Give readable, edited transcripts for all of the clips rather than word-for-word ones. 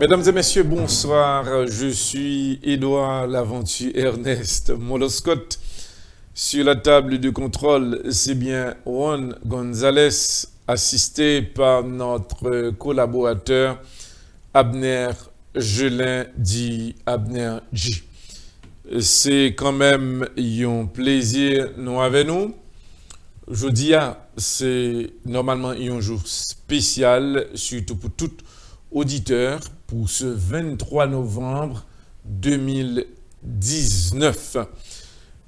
Mesdames et messieurs, bonsoir. Je suis Édouard Laventure Ernest Moloscott. Sur la table de contrôle, c'est bien Juan Gonzalez, assisté par notre collaborateur Abner Gelin, dit Abner J. C'est quand même un plaisir nous avec nous. Jeudi, c'est normalement un jour spécial, surtout pour tout auditeur, pour ce 23 novembre 2019.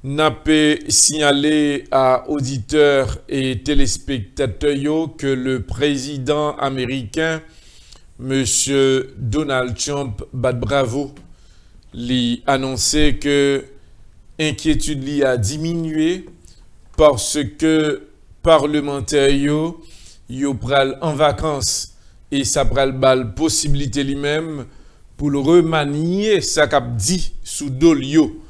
N'a pas signalé à auditeurs et téléspectateurs que le président américain, M. Donald Trump, bat bravo, lui annoncé que l'inquiétude lui a diminué parce que parlementaires yo pral en vacances et ça pral bal possibilité lui-même pour le remanier ça cap dit sous dolio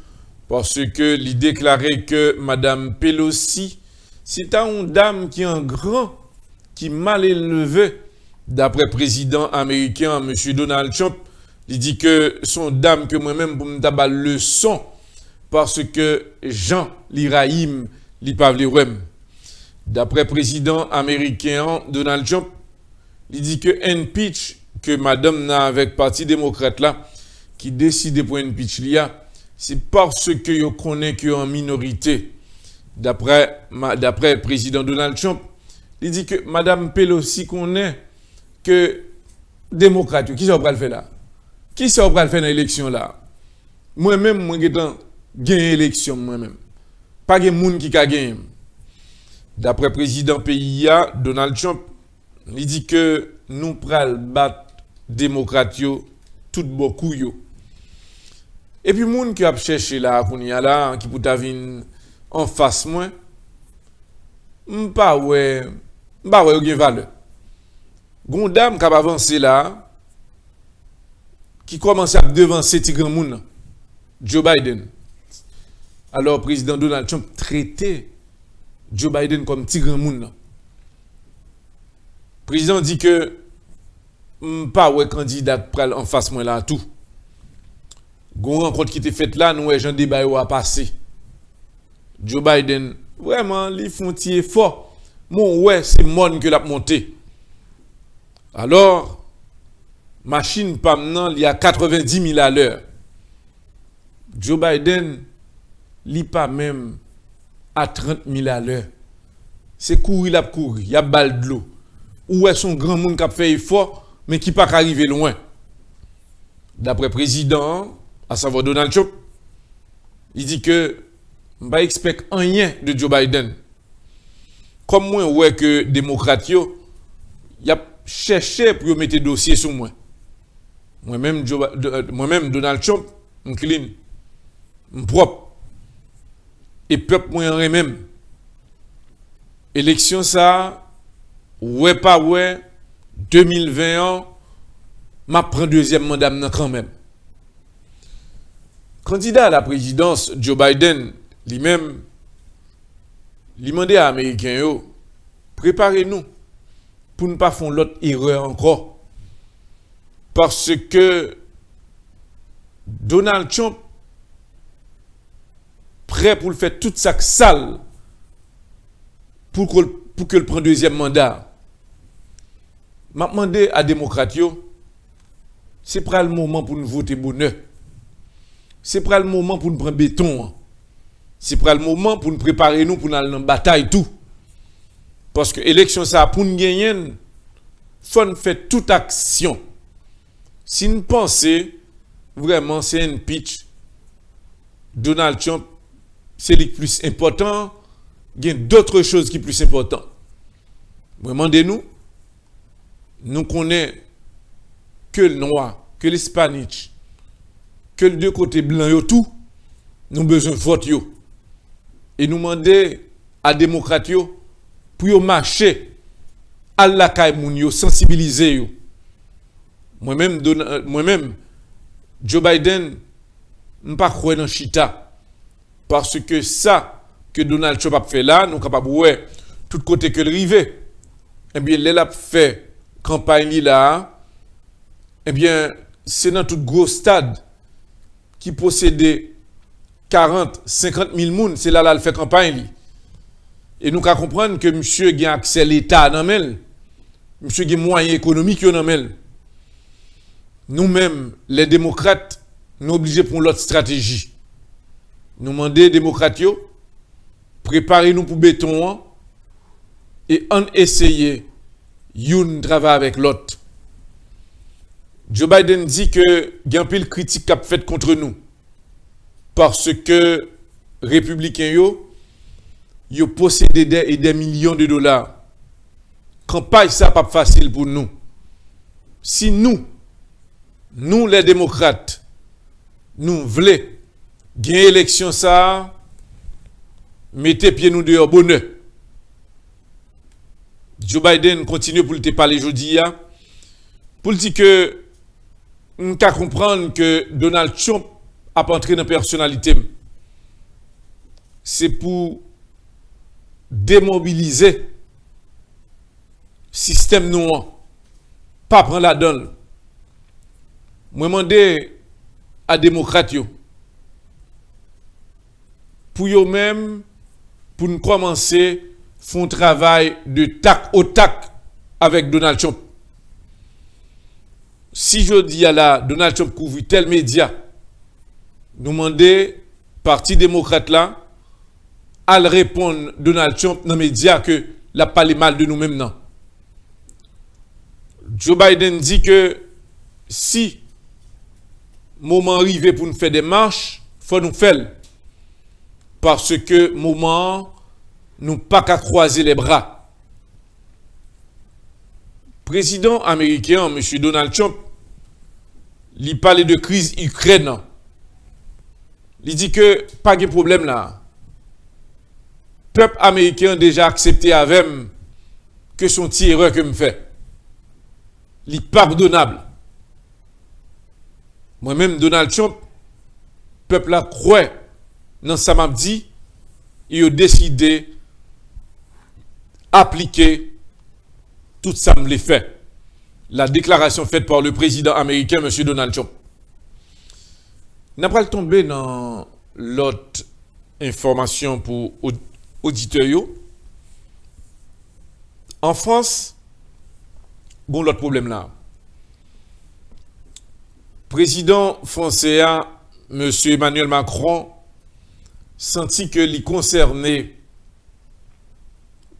parce que il déclarait que Madame Pelosi c'est une dame qui est un grand qui mal élevé d'après président américain M. Donald Trump. Il dit que son dame que moi-même pour me tabar leçon parce que Jean l'Iraïm li pa vle wèm. D'après président américain Donald Trump, il dit que impeach que madame n'a avec parti démocrate là qui décide pour impeach liya, c'est parce que yo connaît que en minorité. D'après président Donald Trump, il dit que madame Pelosi connaît que démocrate qui ça va le faire là? Qui ça va le faire dans l'élection là? Moi-même moi gétan gagne élection moi-même. Pas de monde qui a gagné. D'après le président PIA, Donald Trump, il dit que nous pral battre démocrates tout beaucoup yo. Et puis monde qui a cherché là qu'on y a là qui peut venir en face moi, m'pa ouais aucune valeur. Gon dame qui a avancé là qui commence à devancer ti grand monde, Joe Biden. Alors, président Donald Trump traitait Joe Biden comme petit grand monde. Le président dit que pas ouais candidat pral en face moi là tout. Gon rencontre qui était faite là, nous Jean débat a passé. Joe Biden vraiment li font ti effort. Mon ouais c'est monde que l'a monté. Alors machine pas maintenant il y a 90 000 à l'heure. Joe Biden li pas même à 30 000 à l'heure. C'est courir, il a couru, il y a balle de l'eau. Ou est son grand monde qui a fait effort, mais qui pas arrivé loin. D'après le président, à savoir Donald Trump, il dit que je expecte rien de Joe Biden. Comme moi, ouais que démocrate yo, y a cherché pour mettre dossier sur moi. Moi-même Donald Trump, je clean, je propre. Et peuple moyen même. Élection ça, ouais pas ouais, 2021, m'a prend deuxième mandat quand même. Candidat à la présidence, Joe Biden, lui-même, lui demandait à Américains, yo, préparez-nous pour ne pas faire l'autre erreur encore. Parce que Donald Trump prêt pour le faire toute ça sale pour que le prenne deuxième mandat. M'a demandé à démocrate c'est pas le moment pour nous voter bonheur. C'est pas le moment pour nous prendre béton. C'est pas le moment pour nous préparer nous pour aller dans la bataille tout. Parce que l'élection ça pour nous gagner, faut faire toute action. Si nous pensons vraiment c'est un pitch Donald Trump c'est le plus important, il y a d'autres choses qui sont plus importantes. Demandez-nous, nous connaissons que le noir, que l'hispanique, que le deux côtés blanc, tout, nous avons besoin de vote. Et nous demandons à les démocrates pour marcher à la caille, sensibiliser. Moi-même, Joe Biden, je ne pas croire dans Chita. Parce que ça que Donald Trump a fait là, nous sommes capables de voir tout côté que le rivet. Eh bien, il a fait campagne là, eh bien, c'est dans tout gros stade qui possédait 40, 50 000 personnes, c'est là le fait campagne. Et nous devons comprendre que monsieur a accès à l'État dans le monsieur a moyens économiques dans le nous-mêmes, les démocrates, nous obligés pour l'autre stratégie. Nous demandons aux démocrates, préparez-nous pour béton et en essayer de travailler avec l'autre. Joe Biden dit que il y a un peu de critique qu'a fait contre nous parce que républicains yo possédé des millions de dollars. Campagne ça pas facile pour nous. Si nous les démocrates nous voulons gagner élection ça, mettez pied nous dehors bonheur. Joe Biden continue pour te parler aujourd'hui pour dire que nous qu'à comprendre que Donald Trump a pas entré dans la personnalité. C'est pour démobiliser le système noir. Pas prendre la donne. Moi, je demande à démocrates pour eux-mêmes, pour nous commencer, font travail de tac au tac avec Donald Trump. Si je dis à la Donald Trump couvre tel média, nous demandons, parti démocrate là, à répondre Donald Trump dans les médias que la parlé mal de nous-mêmes. Non. Joe Biden dit que si moment arrivé pour nous faire des marches, il faut nous faire. Parce que moment, nous pas qu'à croiser les bras. Président américain, M. Donald Trump, il parlait de crise Ukraine. Il dit que pas de problème là. Le peuple américain a déjà accepté avec que son petit erreur que me fait. Il est pardonnable. Moi-même, Donald Trump, le peuple a croit dans sa m'a dit, il a décidé d'appliquer tout ça me l'a fait. La déclaration faite par le président américain, M. Donald Trump. N'a pas tombé dans l'autre information pour auditeurs. En France, bon l'autre problème là. Président français, M. Emmanuel Macron, senti que les concernés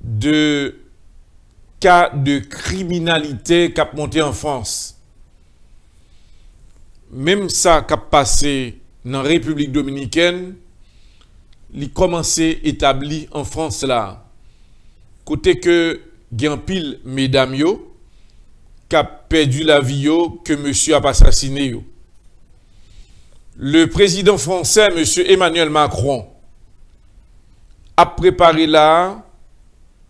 de cas de criminalité qui a monté en France. Même ça qui a passé dans la République dominicaine, il commencé établi en France là. Côté que gen pile mesdames yo qui a perdu la vie yo, que monsieur a assassiné yo. Le président français, M. Emmanuel Macron, a préparé là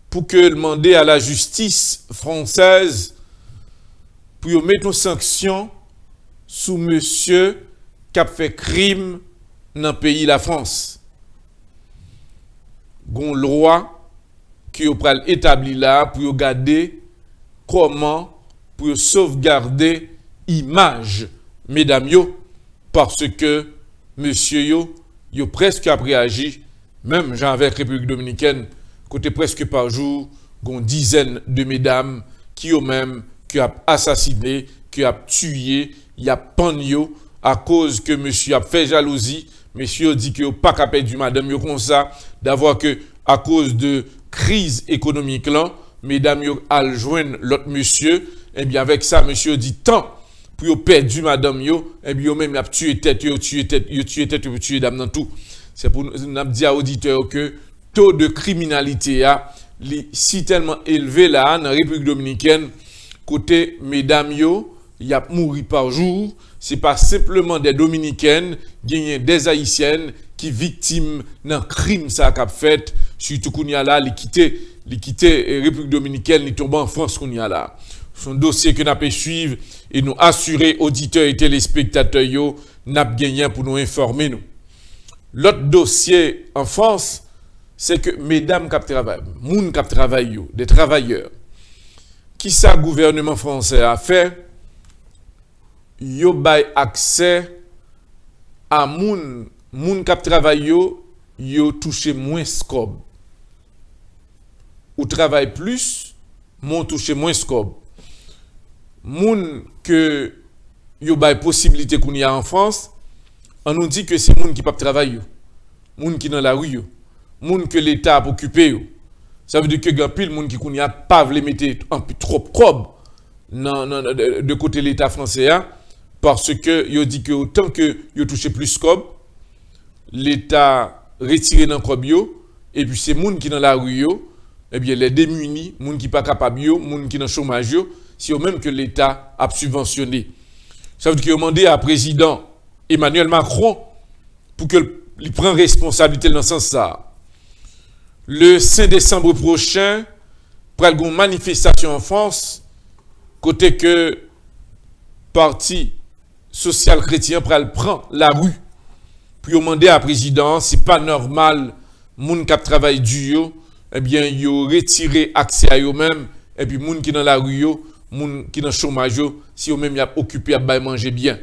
pour que demander à la justice française pour mettre une sanction sous monsieur qui a fait crime dans le pays la France. Gon loi qui est établi là pour garder comment pour sauvegarder image mesdames yo parce que monsieur yo presque a réagi même genre avec République dominicaine côté presque par jour gon dizaines de mesdames qui ont même qui a assassiné qui a tué y a panyo à cause que monsieur a fait jalousie monsieur dit que pas capable du madame yo comme ça d'avoir que à cause de crise économique là mesdames yo al joindre l'autre monsieur et bien avec ça monsieur dit tant pour perdre madame yo et bien même a tué tête yo tué dame dans tout c'est pour nous dire aux auditeurs que taux de criminalité a si tellement élevé là dans la République dominicaine côté mesdames yo y a mouru par jour c'est pas simplement des dominicaines des haïtiennes qui victimes d'un crime ça qu'a fait surtout qu'on y a là les quitter République dominicaine les tomber en France qu'on y a là son dossier que n'a pas suivre et nous assurer auditeurs et téléspectateurs yo n'a gagné pour nous informer nous. L'autre dossier en France c'est que mesdames qui travaillent, moun qui travaillent, des travailleurs, qui ça gouvernement français a fait, yo bay accès à moun k'ap travail yo touché moins scob. Ou travaille plus, moun touché moins scob. Moun que yo bay possibilité qu'on y a en France, on nous dit que c'est moun qui pas travailler, moun qui dans la rue, moun que l'État a occupé. Ça veut dire que grand pile moun qui qu'on y a pas vle mettre un peu trop cob de côté l'État français hein, parce que yo dit que autant que yo touché plus cob, l'État retiré dans cob yo et puis c'est moun qui dans la rue yo, eh bien les démunis, moun qui pas capable yo, moun qui dans chômage yo, c'est eux même que l'État a subventionné. Ça veut dire qu'il a demandé à président Emmanuel Macron pour qu'il prenne responsabilité dans ce sens ça. Le 5 décembre prochain, pour une manifestation en France, côté que parti social chrétien prend la rue pour demander à président, c'est pas normal, moun qui travaille dur, eh bien, yo retiré accès à eux-mêmes, et puis moun qui dans la rue, moun qui dans chômage, si eux-mêmes y a occupé à manger bien.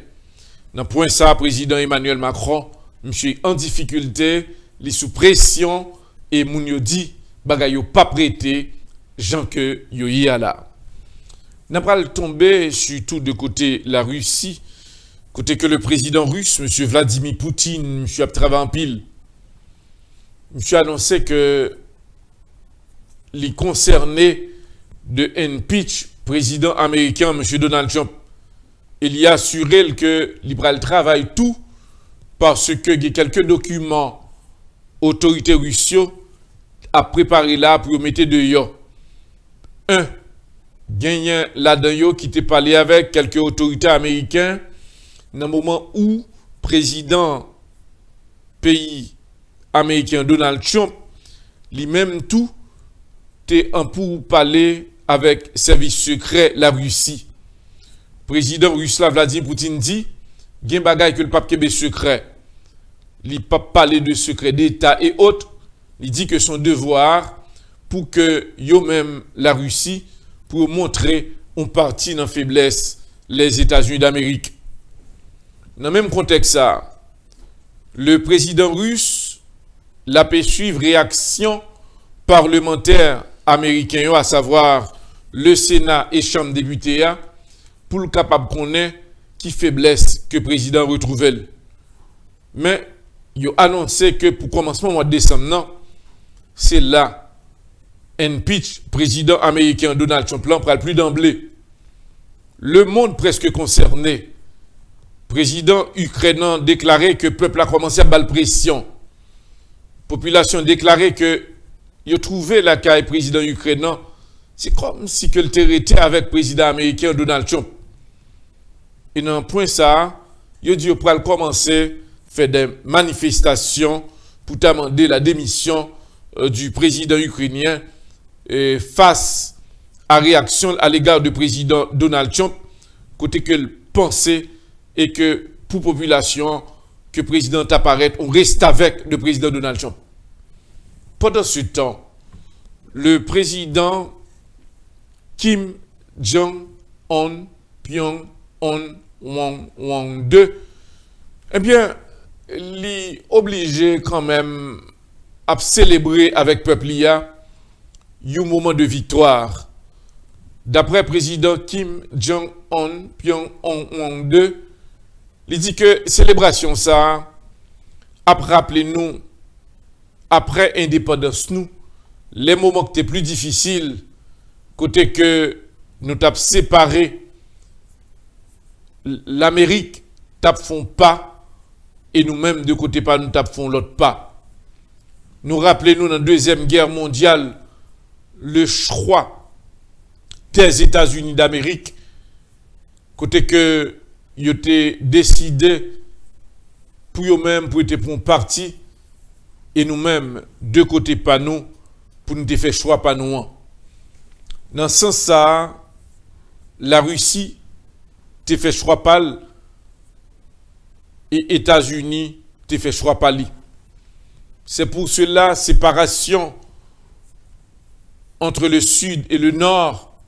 Dans point ça, président Emmanuel Macron, monsieur en difficulté, li sous pression, et moun yo dit, bagay yo pas prêté, gens que yo y a là. N'a pas le tomber surtout de côté la Russie, côté que le président russe, monsieur Vladimir Poutine, monsieur a travaillé en pile. Monsieur a annoncé que les concernés de impeach président américain, monsieur Donald Trump, il y a assuré que il travaille tout parce que il y a quelques documents autorités russes a préparé là pour mettre dehors. Un, gagnant là-dedans qui t'a parlé avec quelques autorités américaines dans le moment où président pays américain Donald Trump lui-même tout t'es en pour parler avec service secret la Russie. Président russe Vladimir Poutine dit gen bagay que le pape Québec secret. Il pas parler de secret d'État et autres. Il dit que son devoir pour que yo même la Russie pour montrer on parti dans faiblesse les États-Unis d'Amérique. Dans le même contexte ça, le président russe l'a fait suivre réaction parlementaire américain, à savoir le Sénat et Chambre des députés, pour le capable connaître qui faiblesse que le président retrouve. Mais il a annoncé que pour commencement mois de décembre, non, c'est là, impeach président américain Donald Trump, là, on parle plus d'emblée. Le monde presque concerné, président ukrainien déclaré que le peuple a commencé à battre pression. Population déclaré que il a trouvé la caille président ukrainien. C'est comme si que le était avec le président américain Donald Trump. Et dans un point ça, il a dit qu'il pourrait commencer à faire des manifestations pour demander la démission du président ukrainien face à réaction à l'égard du président Donald Trump, côté que le pensait et que pour la population, que le président apparaît, on reste avec le président Donald Trump. Pendant ce temps, le président Kim Jong-un, Pyongyang Wang 2, eh bien, il est obligé quand même à célébrer avec le peuple un moment de victoire. D'après le président Kim Jong-un, Pyongyang Wang 2, il dit que célébration ça a rappelé nous après indépendance nous les moments qui étaient plus difficiles côté que nous t'avons séparé l'Amérique t'ap font pas et nous-mêmes de côté pas nous t'ap font l'autre pas. Nous rappelons-nous dans la Deuxième Guerre mondiale le choix des États-Unis d'Amérique côté que ils étaient décidé pour eux-mêmes pour être pour un parti et nous-mêmes de côté pas nous pour nous faire choix pas nous. Dans ce sens ça, la Russie te fait choix pas et États-Unis te fait choix pas li. C'est pour cela séparation entre le sud et le nord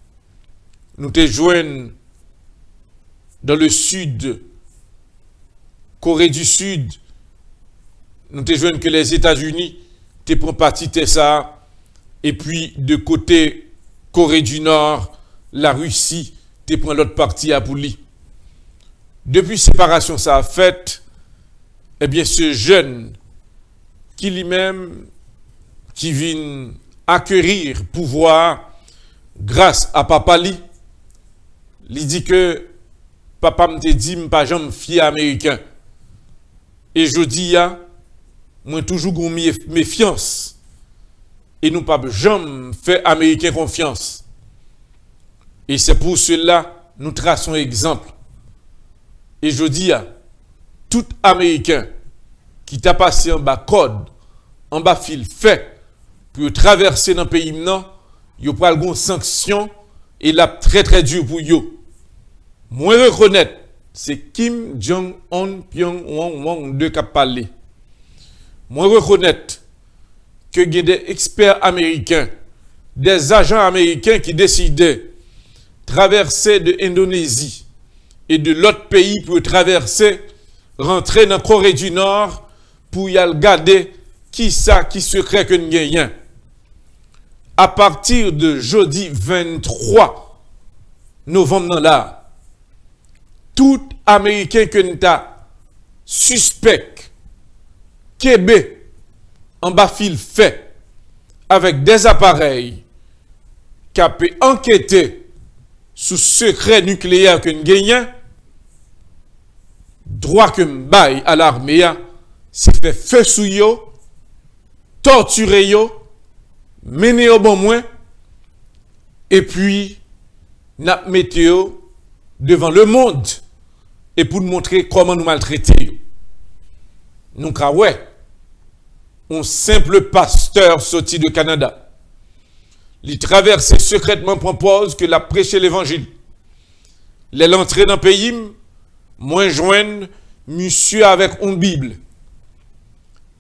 nous te joignent dans le sud, Corée du Sud, nous te jouons que les États-Unis te prennent parti de ça, et puis de côté Corée du Nord, la Russie te prend l'autre partie à Pouli. Depuis séparation ça a fait, eh bien ce jeune qui lui-même qui vient acquérir pouvoir grâce à papa li, il dit que papa me dit pas jamais fier américain. Et je dis moi toujours gon méfiance et nous pas jamais fait américain confiance. Et c'est pour cela nous traçons exemple. Et je dis tout américain qui t'a passé en bas code, en bas fil fait pour traverser dans le pays non, il y a une sanction et la très très dur pour yo. Moi reconnaître c'est Kim Jong-un Pyongyang de qui a parlé. Moi reconnaître que il y a des experts américains, des agents américains qui décidaient traverser de l'Indonésie et de l'autre pays pour traverser, rentrer dans la Corée du Nord pour y aller garder qui secret que nous gagnons. À partir de jeudi 23 novembre là, tout Américain que nous avons suspect, Québec, en bas fil fait, avec des appareils qui ont pu enquêter sur secret nucléaire que nous gagnons, droit que nous baille à l'armée, c'est fait feu sous yo, torturer yo, mener au bon moins, et puis, n'a météo devant le monde, et pour nous montrer comment nous maltraiter. Nous, ouais, un simple pasteur sorti de Canada, il traverse secrètement propose que la prêcher l'évangile. L'entrée dans le pays, moins joindre monsieur avec une Bible,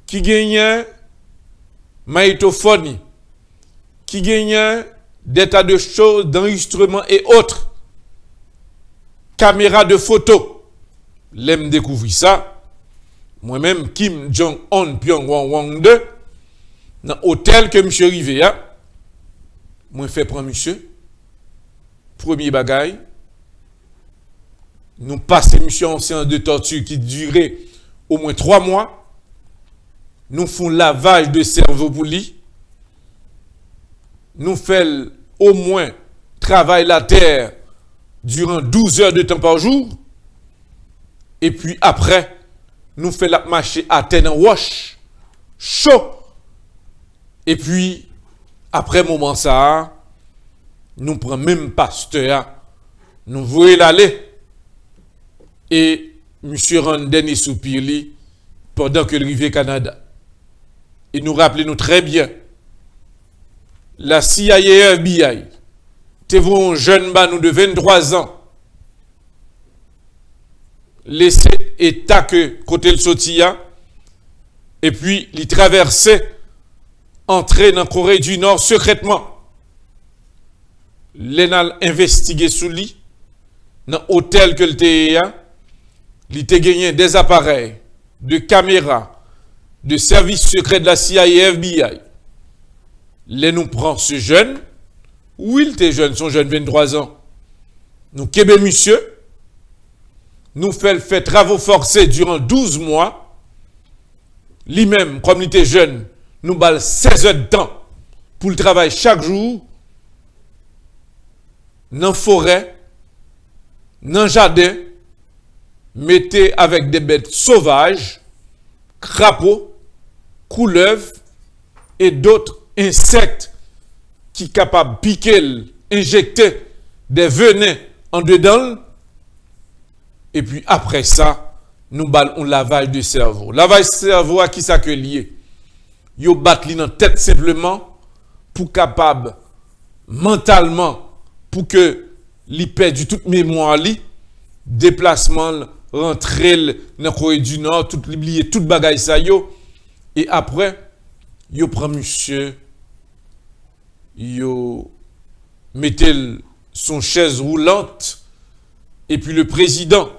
qui gagne magnétophone, qui gagne des tas de choses, d'enregistrements et autres, caméra de photo. L'aime découvrir ça. Moi-même, Kim Jong-un Pyongyang 2, dans l'hôtel que monsieur arrivé, moi fait prendre monsieur. Premier bagaille. Nous passons monsieur en séance de torture qui durait au moins 3 mois. Nous faisons lavage de cerveau pour lui. Nous faisons au moins travail la terre durant 12 heures de temps par jour. Et puis après, nous faisons la marche à terre en wash, chaud. Et puis, après moment ça, nous prenons même pasteur, nous voyons l'aller. Et monsieur rend dernier soupir pendant que le rivière Canada. Et nous rappelons très bien, la CIA et FBI, tu vois un jeune nous de 23 ans, laissé état que côté le sotia, et puis il traversait, entrer dans la Corée du Nord secrètement. L'enal investigué sous lui, dans l'hôtel que le TEA, il a gagné des appareils, de caméras, de services secrets de la CIA et FBI. Les nous prend ce jeune, où il était jeune, son jeune 23 ans. Nous québé monsieur, nous fait travaux forcés durant 12 mois. Lui-même, comme il était jeune, nous balle 16 heures de temps pour le travail chaque jour, dans la forêt, dans le jardin, mettez avec des bêtes sauvages, crapauds, couleuvres et d'autres insectes qui sont capables de piquer, injecter des venins en dedans. Et puis après ça, nous ballons un lavage de cerveau. Lavage de cerveau à qui ça que lié? Yo bat li dans tête simplement pour capable mentalement pour que li perdu toute mémoire li, déplacement rentrer dans la Corée du Nord, tout oublier toute bagaille ça yo, et après yo prend monsieur, yo mettez son chaise roulante et puis le président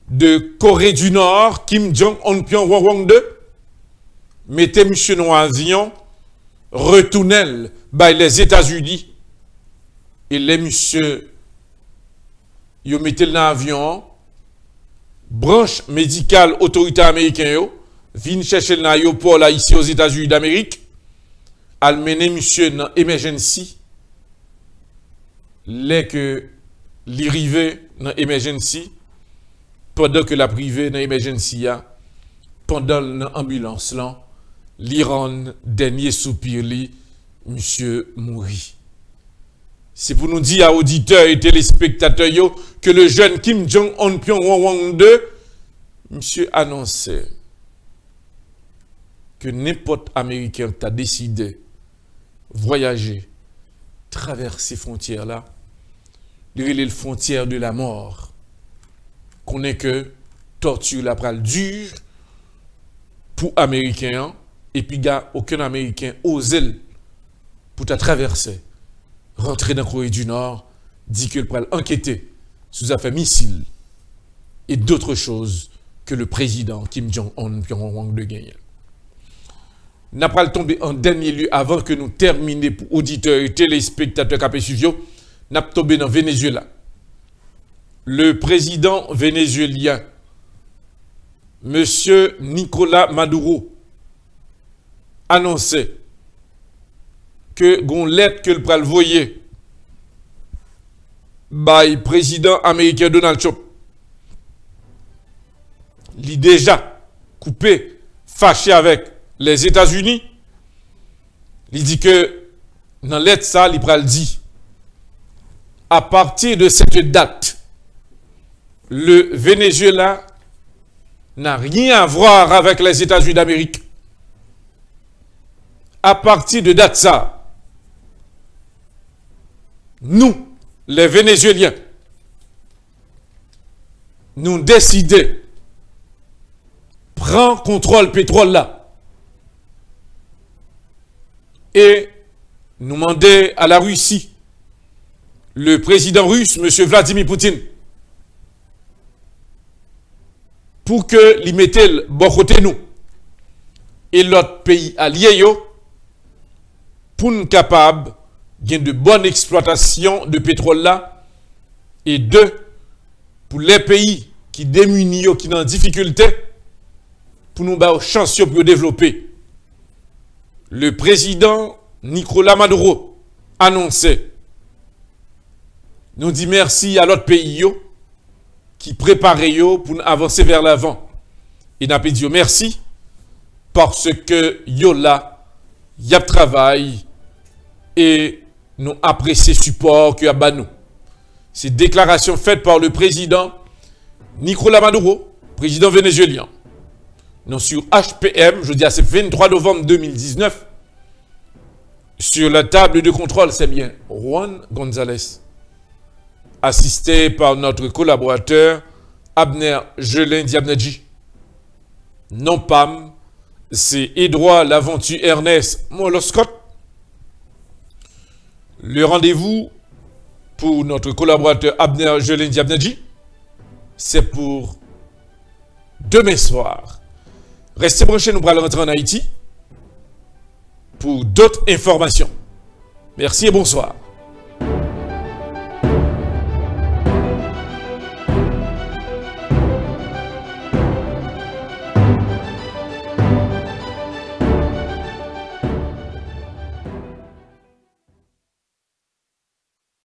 de Corée du Nord, Kim Jong-un Pyongyang 2, mettez monsieur dans avion, retournez les États-Unis, et les monsieur, yo mettez dans l'avion, branche médicale autorité américaine, viennent chercher l'aéroport là, ici aux États-Unis d'Amérique, al mener monsieur dans emergency, les que l'arrivée dans emergency, pendant que la privée dans emergency, pendant l'ambulance là, l'Iran, dernier soupir, monsieur mourit. C'est pour nous dire à auditeurs et téléspectateurs que le jeune Kim Jong-un Pyongyang 2, monsieur annonçait que n'importe Américain qui a décidé voyager, traverser ces frontières-là, les frontières de la mort, qu'on est que torture la pral dure pour Américains, et puis gars, aucun Américain ose pour ta traverser, rentrer dans la Corée du Nord, dit que le pral enquêter sous affaire missiles et d'autres choses que le président Kim Jong-un Pyongyang de gagner. N'a pas le tomber en dernier lieu avant que nous terminions pour auditeurs et téléspectateurs Capé Studio, n'a pas tombé dans Venezuela. Le président vénézuélien, monsieur Nicolás Maduro, annonçait que gon lettre que le pral voyer by président américain Donald Trump, il déjà coupé, fâché avec les États-Unis, il dit que dans lettre ça, il pral dit à partir de cette date, le Venezuela n'a rien à voir avec les États-Unis d'Amérique. À partir de date ça, nous, les Vénézuéliens, nous décidons prendre contrôle pétrole là et nous demander à la Russie, le président russe, M. Vladimir Poutine, pour que l'y mette bon côté nous et l'autre pays allié pour nous capables de bonne exploitation de pétrole là, et deux, pour les pays qui démunis, qui sont en difficulté, pour nous donner chance pour développer. Le président Nicolás Maduro annonçait, nous dit merci à l'autre pays qui préparait pour nous avancer vers l'avant. Et nous dit merci parce que yo là, y a travail et nous apprécions le support que a nous. C'est déclaration faite par le président Nicolás Maduro, président vénézuélien. Non, sur HPM, je dis à ce 23 novembre 2019, sur la table de contrôle, c'est bien Juan González, assisté par notre collaborateur Abner Jelin Diabnadji. Non PAM, c'est Édouard Laventure Ernest Moloscott. Le rendez-vous pour notre collaborateur Abner Jelin Diabnadji, c'est pour demain soir. Restez branchés, nous allons rentrer en Haïti pour d'autres informations. Merci et bonsoir.